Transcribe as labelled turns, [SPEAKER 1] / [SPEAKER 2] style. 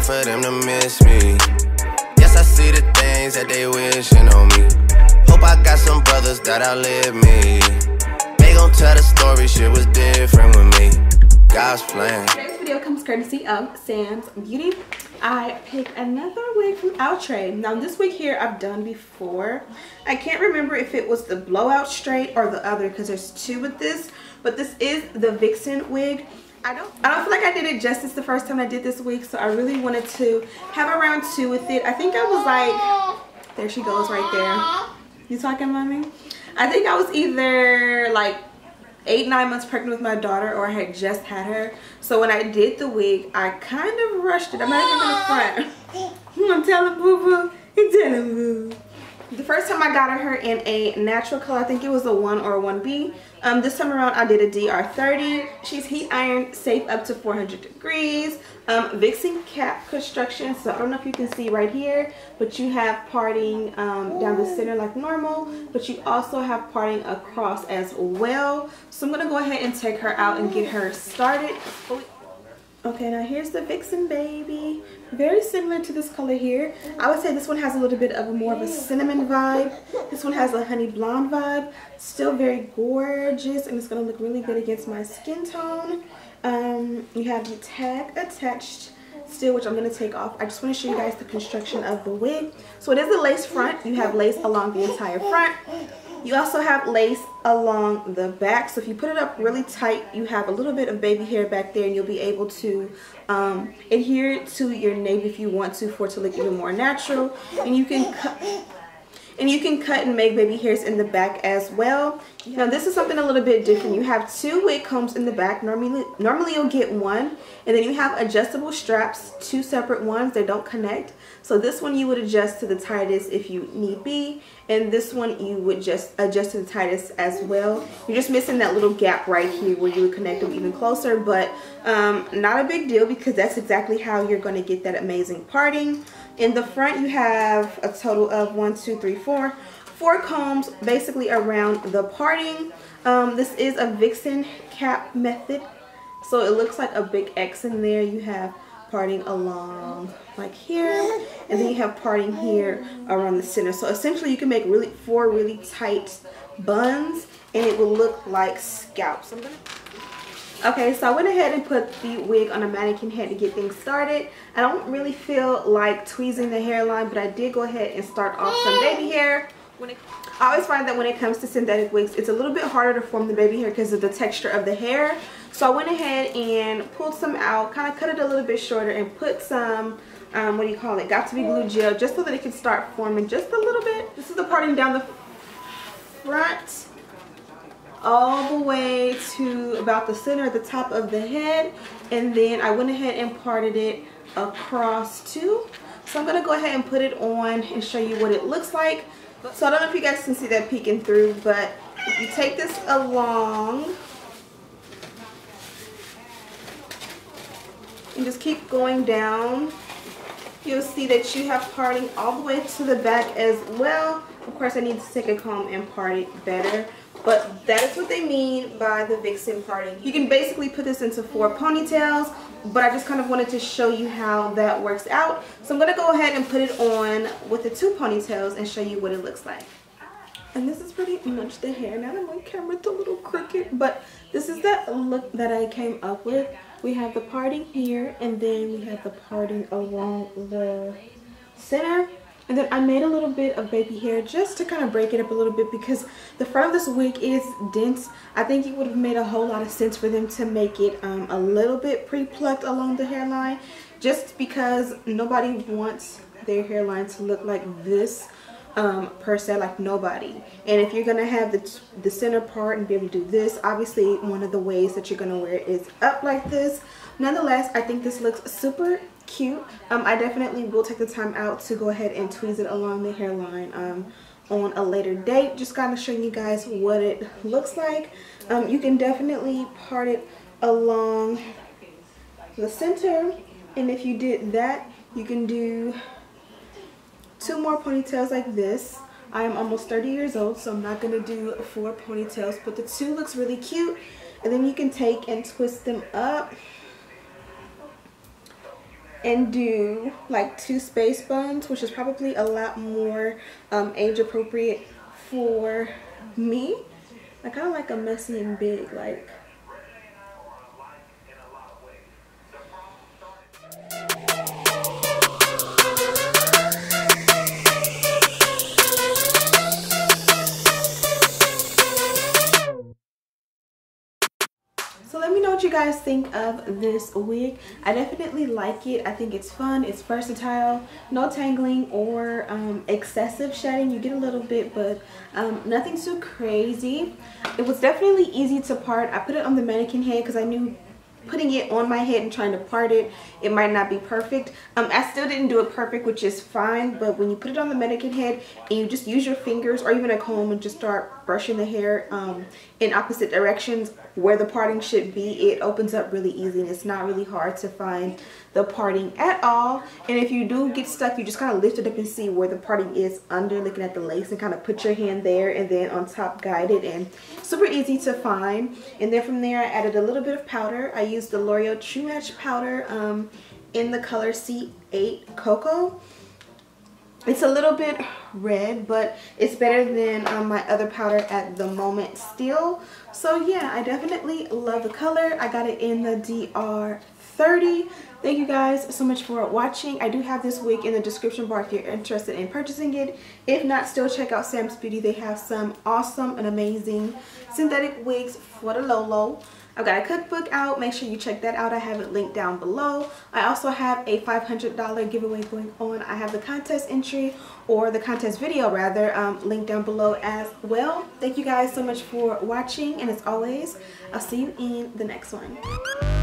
[SPEAKER 1] hard for them to miss me. Yes, I see the things that they wishing on me. Hope I got some brothers that outlive me. They gon' tell the story, shit was different with me. God's plan.
[SPEAKER 2] Today's video comes courtesy of Sam's Beauty. I picked another wig from Outre. Now this wig here I've done before. I can't remember if it was the blowout straight or the other because there's two with this. But this is the Vixen wig. I don't feel like I did it justice the first time I did this wig, so I really wanted to have a round two with it. I think I was like, there she goes right there. You talking, mommy? I think I was either like 8-9 months pregnant with my daughter, or I had just had her. So when I did the wig, I kind of rushed it. I'm not even gonna front. I'm telling boo boo. I'm telling boo. The first time I got her in a natural color, I think it was a 1 or a 1B. This time around I did a DR30. She's heat iron safe up to 400 degrees. Vixen cap construction, so I don't know if you can see right here, but you have parting down the center like normal, but you also have parting across as well. So I'm gonna go ahead and take her out and get her started. Okay, now here's the Vixen baby. Very similar to this color here. I would say this one has a little bit of more of a cinnamon vibe. This one has a honey blonde vibe. Still very gorgeous, and it's gonna look really good against my skin tone. You have the tag attached still, which I'm gonna take off. I just want to show you guys the construction of the wig. So it is a lace front. You have lace along the entire front. You also have lace along the back, so if you put it up really tight, you have a little bit of baby hair back there, and you'll be able to adhere to your nape if you want to, for it to look even more natural. And you can cut and make baby hairs in the back as well. Now this is something a little bit different. You have 2 wig combs in the back. Normally you'll get one, and then you have adjustable straps, 2 separate ones. They don't connect. So this one you would adjust to the tightest if you need be, and this one you would just adjust to the tightest as well. You're just missing that little gap right here where you would connect them even closer, but not a big deal because that's exactly how you're going to get that amazing parting. In the front you have a total of 4 combs basically around the parting. This is a Vixen cap method, so it looks like a big X in there. You have parting along like here, and then you have parting here around the center. So essentially you can make 4 really tight buns, and it will look like scalps. Okay, so I went ahead and put the wig on a mannequin head to get things started. I don't really feel like tweezing the hairline, but I did go ahead and start off some baby hair. I always find that when it comes to synthetic wigs, it's a little bit harder to form the baby hair because of the texture of the hair. So I went ahead and pulled some out, kind of cut it a little bit shorter, and put some, got to be glue gel, just so that it can start forming just a little bit. This is the parting down the front all the way to about the center at the top of the head, and then I went ahead and parted it across too. So I'm going to go ahead and put it on and show you what it looks like. So I don't know if you guys can see that peeking through, but if you take this along and just keep going down, you'll see that you have parting all the way to the back as well. Of course, I need to take a comb and part it better, but that is what they mean by the Vixen parting. You can basically put this into 4 ponytails, but I just kind of wanted to show you how that works out. So I'm going to go ahead and put it on with the 2 ponytails and show you what it looks like. And this is pretty much the hair. Now that my camera's a little crooked, but this is the look that I came up with. We have the parting here, and then we have the parting along the center. And then I made a little bit of baby hair just to kind of break it up a little bit because the front of this wig is dense. I think it would have made a whole lot of sense for them to make it a little bit pre-plucked along the hairline, just because nobody wants their hairline to look like this per se, like nobody. And if you're gonna have the center part and be able to do this, obviously one of the ways that you're gonna wear it is up like this. Nonetheless, I think this looks super cute. I definitely will take the time out to go ahead and tweeze it along the hairline on a later date, just kind of showing you guys what it looks like. You can definitely part it along the center, and if you did that, you can do 2 more ponytails like this. I am almost 30 years old, so I'm not going to do 4 ponytails, but the 2 looks really cute. And then you can take and twist them up and do like 2 space buns, which is probably a lot more age appropriate for me. I kind of like a messy and big, like. So let me know what you guys think of this wig. I definitely like it. I think it's fun, it's versatile, no tangling or excessive shedding. You get a little bit, but nothing too crazy. It was definitely easy to part. I put it on the mannequin head because I knew putting it on my head and trying to part it, it might not be perfect. I still didn't do it perfect, which is fine, but when you put it on the mannequin head and you just use your fingers or even a comb and just start brushing the hair in opposite directions where the parting should be, it opens up really easy and it's not really hard to find the parting at all. And if you do get stuck, you just kind of lift it up and see where the parting is under, looking at the lace, and kind of put your hand there and then on top guide it, and super easy to find. And then from there I added a little bit of powder. I used the L'Oreal True Match powder in the color C8 Cocoa. It's a little bit red, but it's better than my other powder at the moment still. So yeah, I definitely love the color. I got it in the DR30. Thank you guys so much for watching. I do have this wig in the description bar if you're interested in purchasing it. If not, still check out Sam's Beauty. They have some awesome and amazing synthetic wigs for the low. I've got a cookbook out. Make sure you check that out. I have it linked down below. I also have a $500 giveaway going on. I have the contest entry, or the contest video rather, linked down below as well. Thank you guys so much for watching, and as always, I'll see you in the next one.